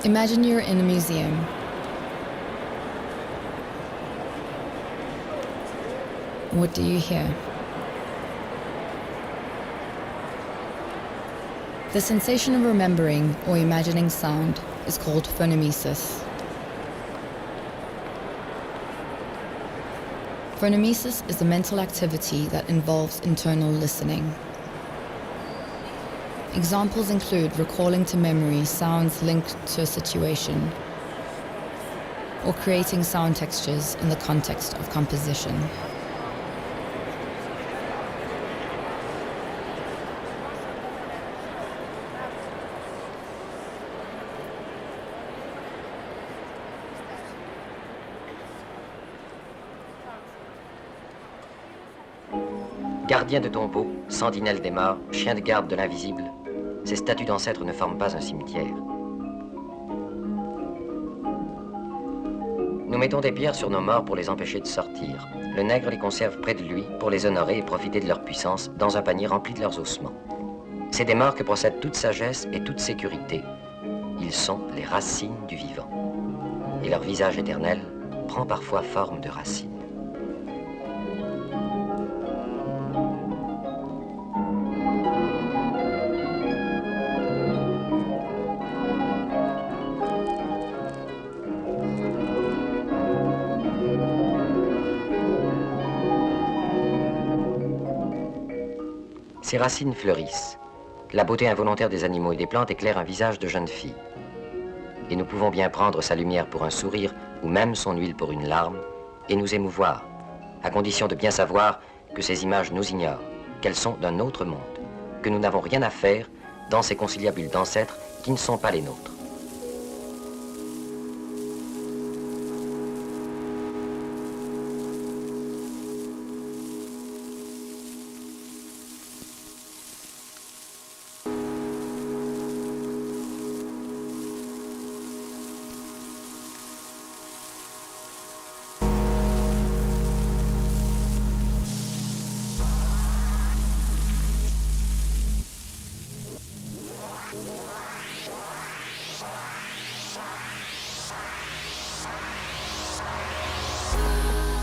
Imagine you're in a museum. What do you hear? The sensation of remembering or imagining sound is called phonemesis. Phonemesis is a mental activity that involves internal listening. Examples include recalling to memory sounds linked to a situation, or creating sound textures in the context of composition. Gardien de tombeau, sentinelle des morts, chien de garde de l'invisible, ces statues d'ancêtres ne forment pas un cimetière. Nous mettons des pierres sur nos morts pour les empêcher de sortir. Le nègre les conserve près de lui pour les honorer et profiter de leur puissance dans un panier rempli de leurs ossements. C'est des morts que procède toute sagesse et toute sécurité. Ils sont les racines du vivant. Et leur visage éternel prend parfois forme de racine. Ces racines fleurissent. La beauté involontaire des animaux et des plantes éclaire un visage de jeune fille. Et nous pouvons bien prendre sa lumière pour un sourire ou même son huile pour une larme et nous émouvoir, à condition de bien savoir que ces images nous ignorent, qu'elles sont d'un autre monde, que nous n'avons rien à faire dans ces conciliabules d'ancêtres qui ne sont pas les nôtres.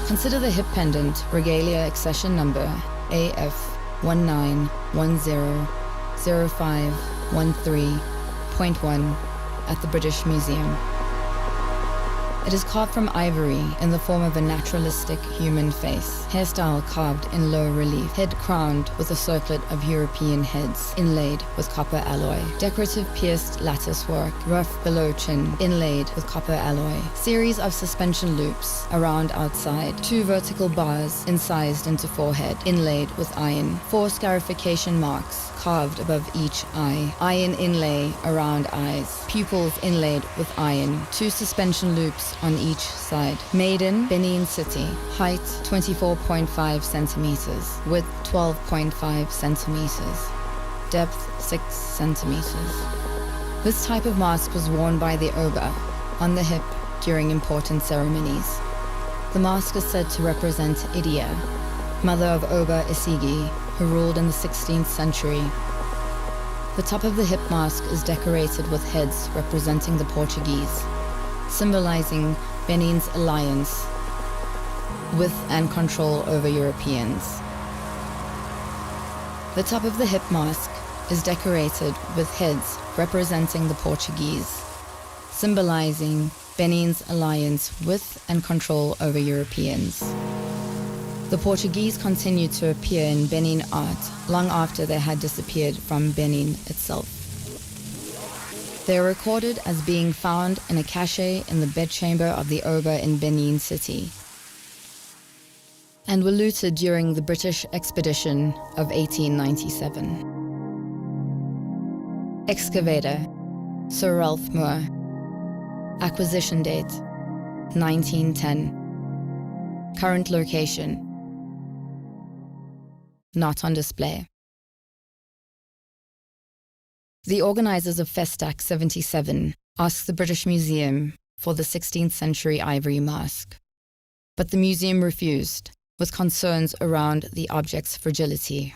Consider the hip pendant regalia accession number AF19100513.1 at the British Museum. It is carved from ivory in the form of a naturalistic human face, hairstyle carved in low relief, head crowned with a circlet of European heads inlaid with copper alloy, decorative pierced lattice work, rough below chin, inlaid with copper alloy, series of suspension loops around outside, 2 vertical bars incised into forehead, inlaid with iron, 4 scarification marks carved above each eye, iron inlay around eyes, pupils inlaid with iron, 2 suspension loops on each side. Made in Benin City, height 24.5 centimeters, width 12.5 centimeters, depth 6 centimeters. This type of mask was worn by the Oba on the hip during important ceremonies. The mask is said to represent Idia, mother of Oba Isigi, who ruled in the 16th century. The top of the hip mask is decorated with heads representing the Portuguese, symbolizing Benin's alliance with and control over Europeans. The top of the hip mask is decorated with heads representing the Portuguese, symbolizing Benin's alliance with and control over Europeans. The Portuguese continued to appear in Benin art long after they had disappeared from Benin itself. They are recorded as being found in a cache in the bedchamber of the Oba in Benin City, and were looted during the British expedition of 1897. Excavator, Sir Ralph Moore. Acquisition date, 1910. Current location, not on display. The organizers of Festac 77 asked the British Museum for the 16th century ivory mask, but the museum refused, with concerns around the object's fragility.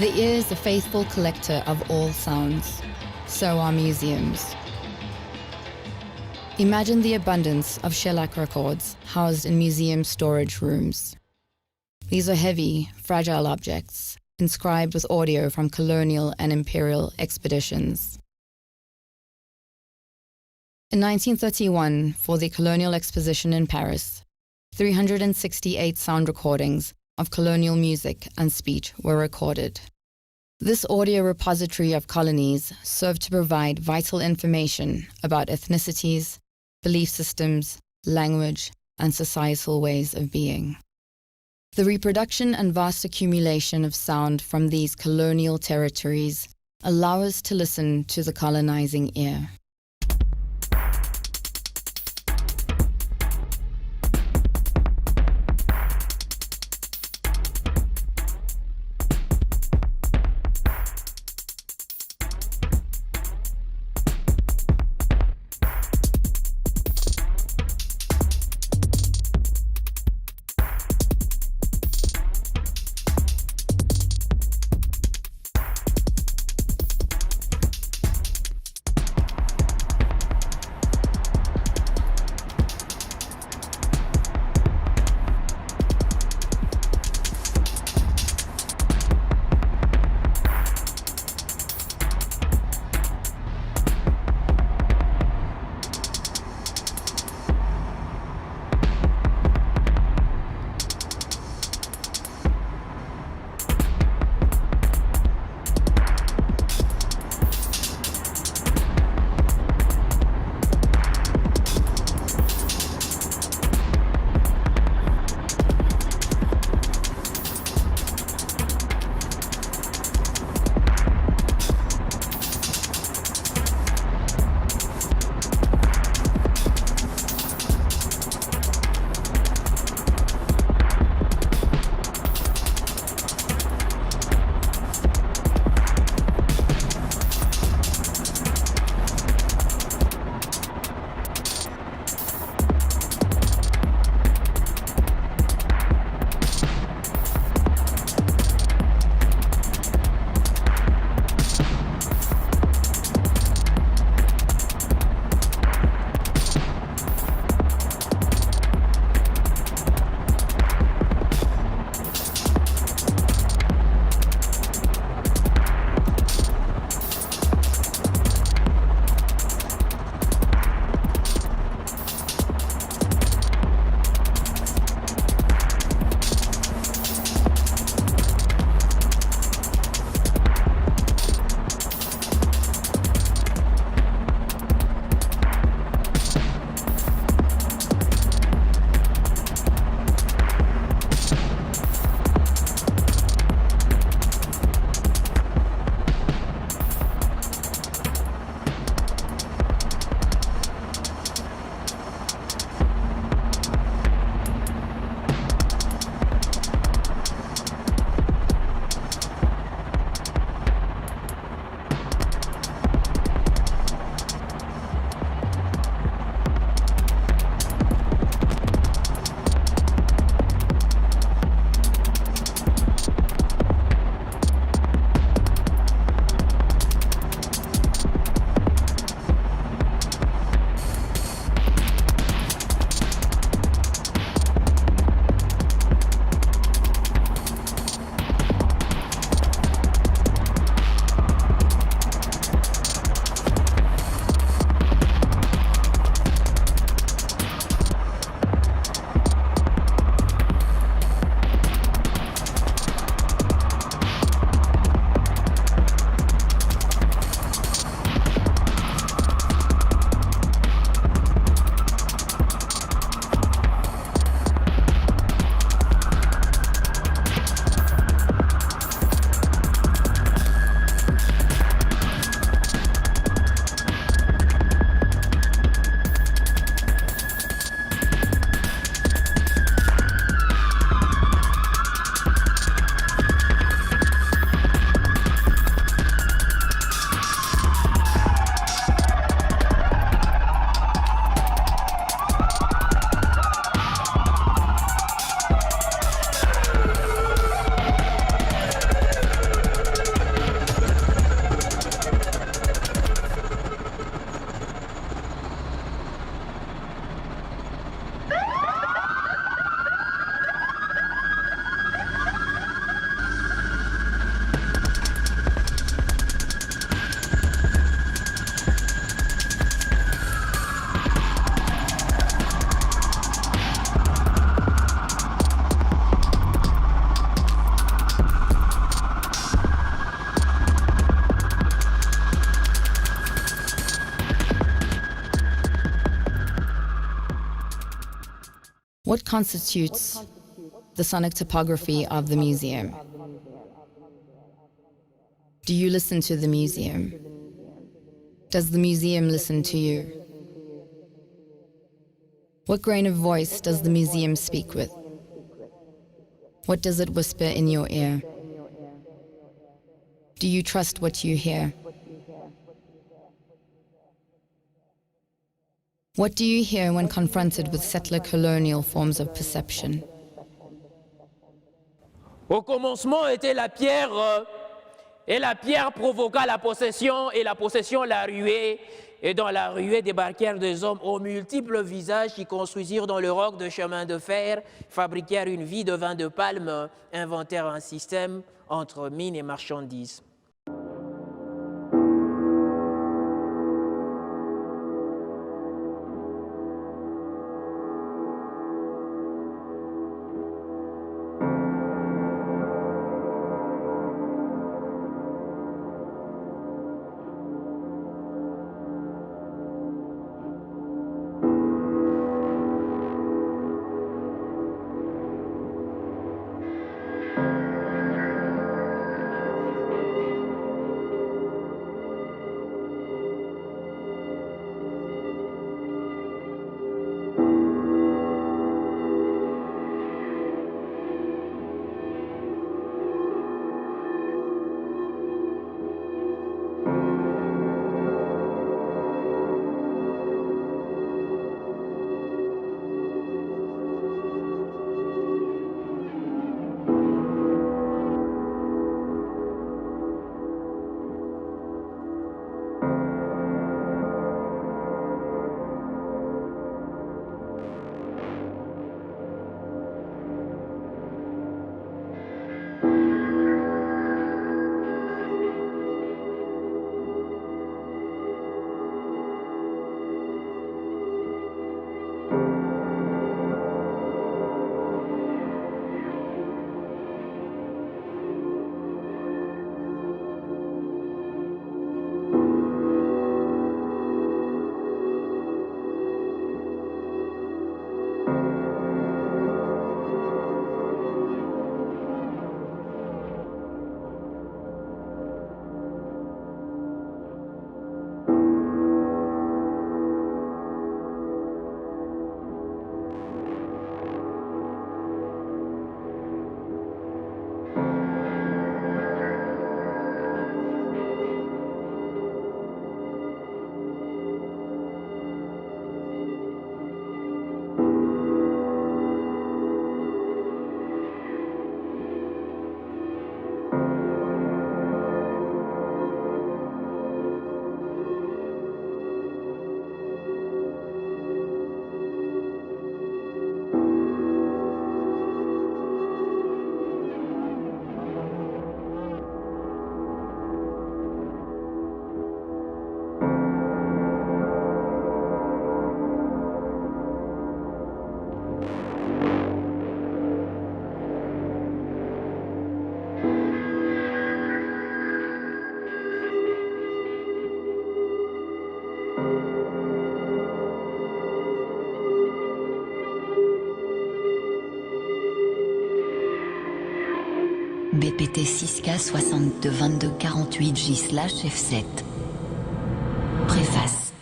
The ear is the faithful collector of all sounds. So are museums. Imagine the abundance of shellac records housed in museum storage rooms. These are heavy, fragile objects, inscribed with audio from colonial and imperial expeditions. In 1931, for the Colonial Exposition in Paris, 368 sound recordings of colonial music and speech were recorded. This audio repository of colonies served to provide vital information about ethnicities, belief systems, language, and societal ways of being. The reproduction and vast accumulation of sound from these colonial territories allow us to listen to the colonizing ear. What constitutes the sonic topography of the museum? Do you listen to the museum? Does the museum listen to you? What grain of voice does the museum speak with? What does it whisper in your ear? Do you trust what you hear? What do you hear when confronted with settler colonial forms of perception? Au commencement était la pierre, et la pierre provoqua la possession, et la possession la ruée. Et dans la ruée débarquèrent des hommes aux multiples visages qui construisirent dans le roc de chemin de fer, fabriquèrent une vie de vin de palme, inventèrent un système entre mine et marchandises. BPT 6K622248J/F7. Préface.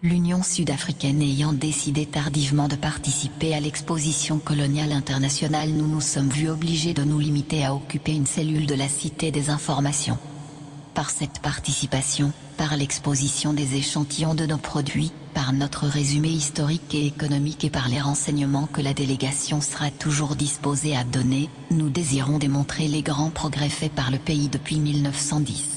L'Union sud-africaine ayant décidé tardivement de participer à l'exposition coloniale internationale, nous nous sommes vus obligés de nous limiter à occuper une cellule de la Cité des Informations. Par cette participation, par l'exposition des échantillons de nos produits, par notre résumé historique et économique et par les renseignements que la délégation sera toujours disposée à donner, nous désirons démontrer les grands progrès faits par le pays depuis 1910.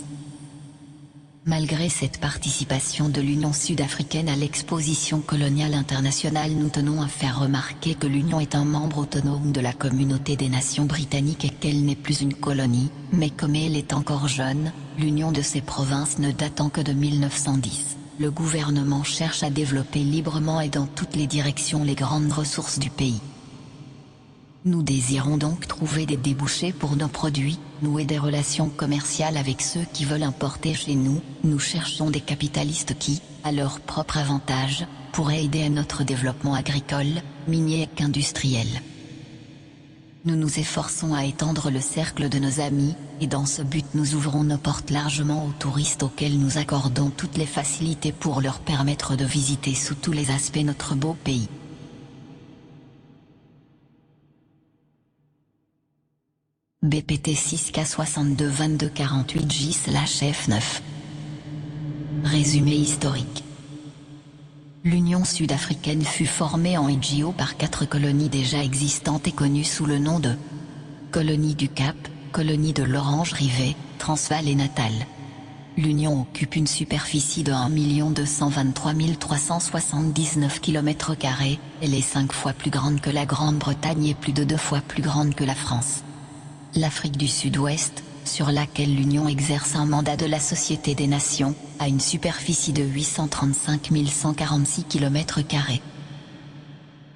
Malgré cette participation de l'Union sud-africaine à l'exposition coloniale internationale, nous tenons à faire remarquer que l'Union est un membre autonome de la communauté des nations britanniques et qu'elle n'est plus une colonie, mais comme elle est encore jeune, l'union de ces provinces ne datant que de 1910. Le gouvernement cherche à développer librement et dans toutes les directions les grandes ressources du pays. Nous désirons donc trouver des débouchés pour nos produits, nouer des relations commerciales avec ceux qui veulent importer chez nous. Nous cherchons des capitalistes qui, à leur propre avantage, pourraient aider à notre développement agricole, minier et industriel. Nous nous efforçons à étendre le cercle de nos amis, et dans ce but nous ouvrons nos portes largement aux touristes auxquels nous accordons toutes les facilités pour leur permettre de visiter sous tous les aspects notre beau pays. BPT 6K62 2248J/F9. Résumé historique. L'Union sud-africaine fut formée en IGO par 4 colonies déjà existantes et connues sous le nom de Colonie du Cap, Colonie de l'Orange-Rivet, Transvaal et Natal. L'Union occupe une superficie de 1 223 379 km². Elle est 5 fois plus grande que la Grande-Bretagne et plus de 2 fois plus grande que la France. L'Afrique du Sud-Ouest, sur laquelle l'Union exerce un mandat de la Société des Nations, a une superficie de 835 146 km².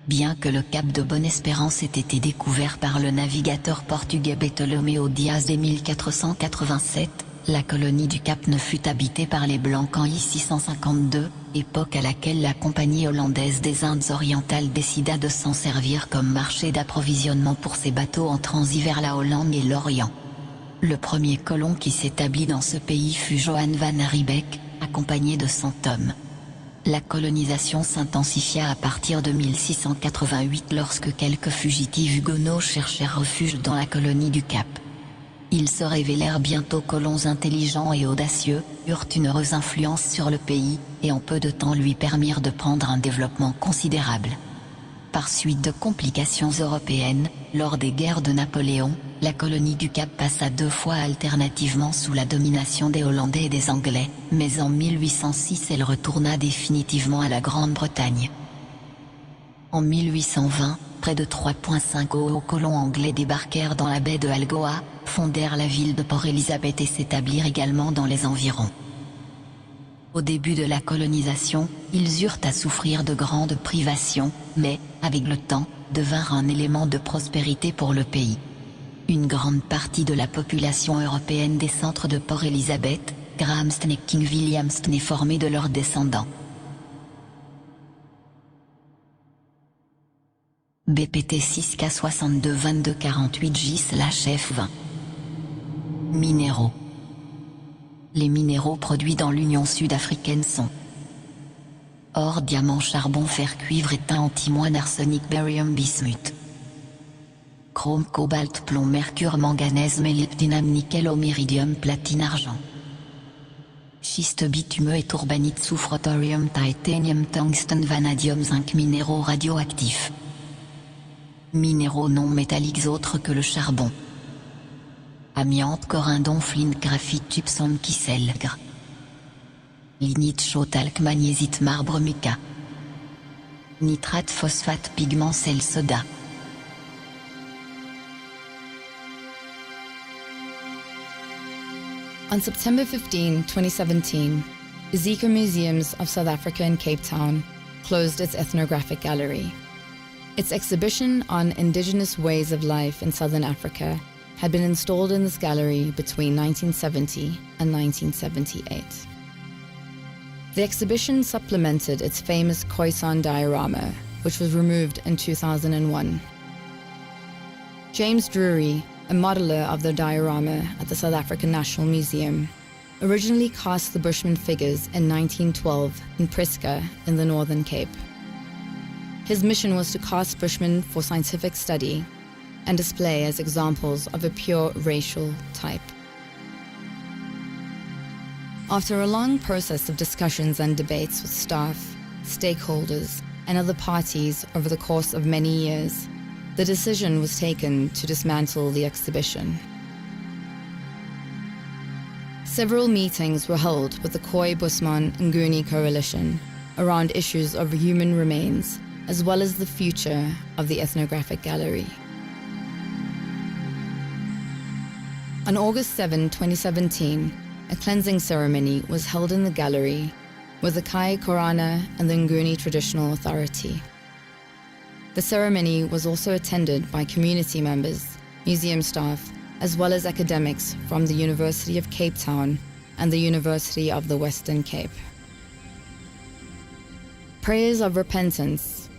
Bien que le cap de Bonne-Espérance ait été découvert par le navigateur portugais Bartolomeu Dias dès 1487, la colonie du Cap ne fut habitée par les Blancs qu'en 1652, époque à laquelle la Compagnie hollandaise des Indes orientales décida de s'en servir comme marché d'approvisionnement pour ses bateaux en transit vers la Hollande et l'Orient. Le premier colon qui s'établit dans ce pays fut Johan van Riebeeck, accompagné de 100 hommes. La colonisation s'intensifia à partir de 1688 lorsque quelques fugitifs huguenots cherchèrent refuge dans la colonie du Cap. Ils se révélèrent bientôt colons intelligents et audacieux, eurent une heureuse influence sur le pays, et en peu de temps lui permirent de prendre un développement considérable. Par suite de complications européennes, lors des guerres de Napoléon, la colonie du Cap passa 2 fois alternativement sous la domination des Hollandais et des Anglais, mais en 1806 elle retourna définitivement à la Grande-Bretagne. En 1820, près de 3,5 colons anglais débarquèrent dans la baie de Algoa, fondèrent la ville de Port Elizabeth et s'établirent également dans les environs. Au début de la colonisation, ils eurent à souffrir de grandes privations, mais, avec le temps, devinrent un élément de prospérité pour le pays. Une grande partie de la population européenne des centres de Port Elizabeth, Grahamstown et King Williamstown est formée de leurs descendants. BPT 6K62 2248J/F20. Minéraux. Les minéraux produits dans l'Union sud-africaine sont or, diamant, charbon, fer, cuivre, étain, antimoine, arsenic, barium, bismuth. Chrome, cobalt, plomb, mercure, manganèse, molybdénam, nickel, iridium, platine, argent. Schiste, bitumeux et tourbanite, soufre, thorium, titanium, tungstène, vanadium, zinc. Minéraux radioactifs. Minéraux non métalliques autres que le charbon. Amiante, corindon, flint, graphite, gypsum, kissel, gras. Lignite, chaux, talc, magnésite, marbre, mica. Nitrate, phosphate, pigment, sel, soda. On September 15, 2017, the Zika Museums of South Africa in Cape Town closed its ethnographic gallery. Its exhibition on indigenous ways of life in Southern Africa had been installed in this gallery between 1970 and 1978. The exhibition supplemented its famous Khoisan diorama, which was removed in 2001. James Drury, a modeler of the diorama at the South African National Museum, originally cast the Bushman figures in 1912 in Priska in the Northern Cape. His mission was to cast Bushmen for scientific study and display as examples of a pure racial type. After a long process of discussions and debates with staff, stakeholders, and other parties over the course of many years, the decision was taken to dismantle the exhibition. Several meetings were held with the Khoi Busman Nguni Coalition around issues of human remains, as well as the future of the ethnographic gallery. On August 7, 2017, a cleansing ceremony was held in the gallery with the Kai Korana and the Nguni Traditional Authority. The ceremony was also attended by community members, museum staff, as well as academics from the University of Cape Town and the University of the Western Cape. Prayers of repentance,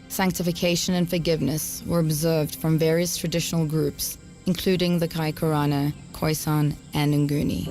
sanctification and forgiveness were observed from various traditional groups, including the Kaikurana, Khoisan, and Nguni.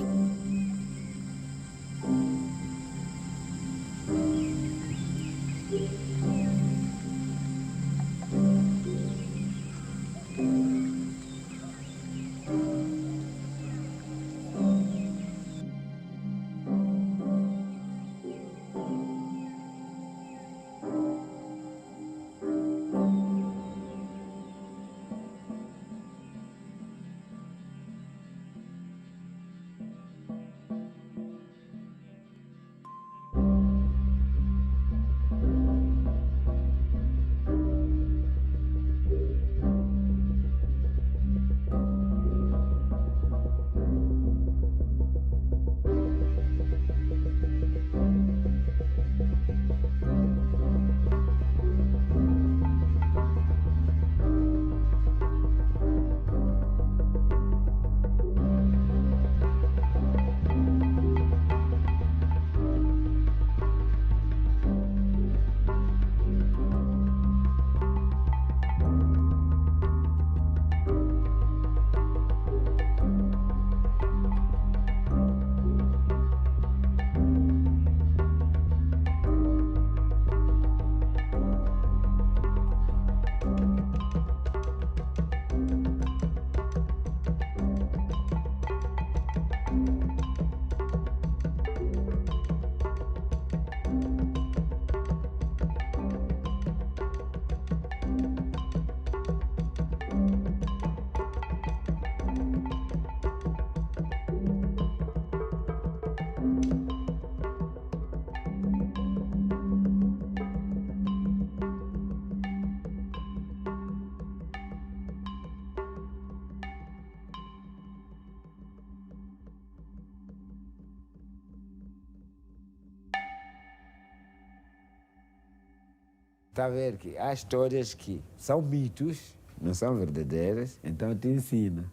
Está a ver que há histórias que são mitos, não são verdadeiras, então te ensina.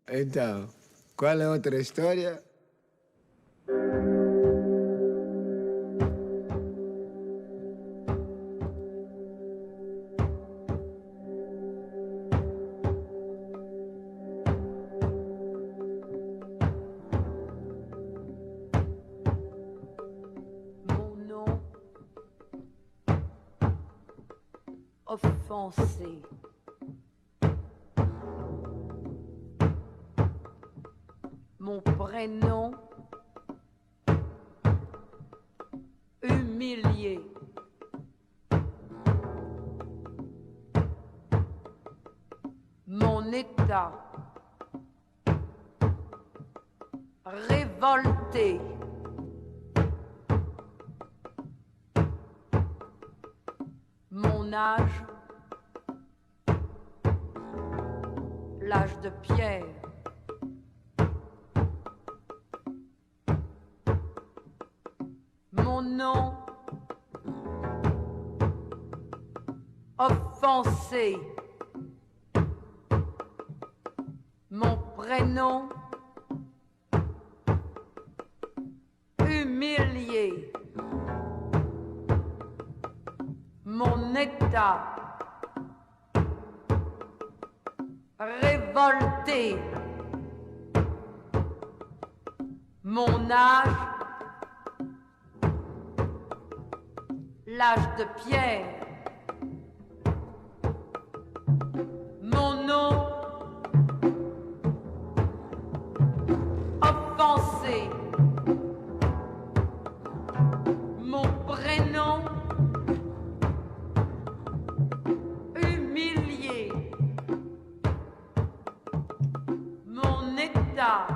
Então, qual é a outra história? Offensé. Mon prénom humilié. Mon état révolté. Mon âge, l'âge de pierre. Mon nom, offensé. Mon prénom, humilié. Mon état, révolté. Mon âge, l'âge de pierre. Mon nom, offensé. Mon prénom, humilié. Mon état,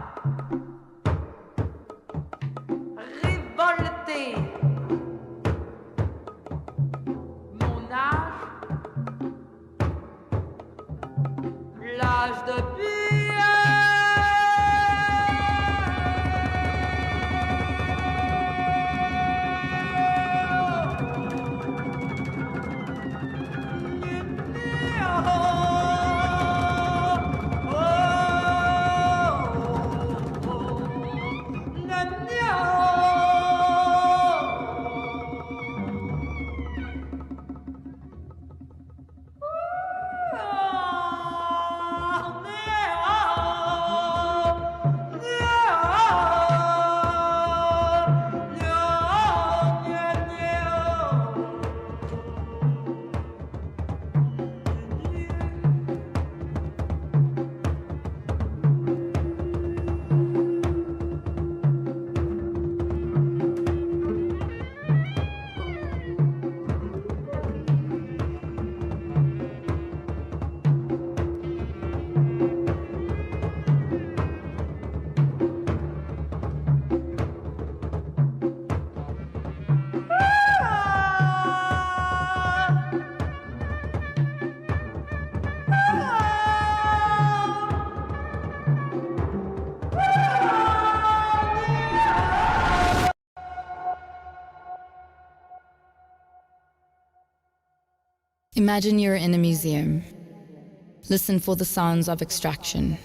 révolté. Mon âge, l'âge de pierre. Imagine you're in a museum. Listen for the sounds of extraction.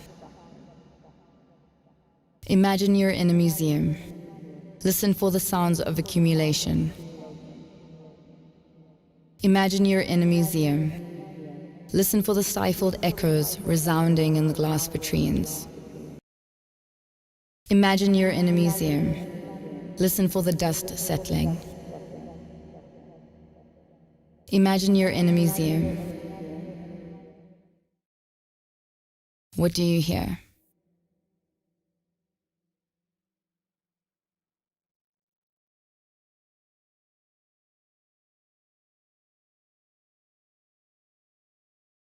Imagine you're in a museum. Listen for the sounds of accumulation. Imagine you're in a museum. Listen for the stifled echoes resounding in the glass vitrines. Imagine you're in a museum. Listen for the dust settling. Imagine you're in a museum. What do you hear?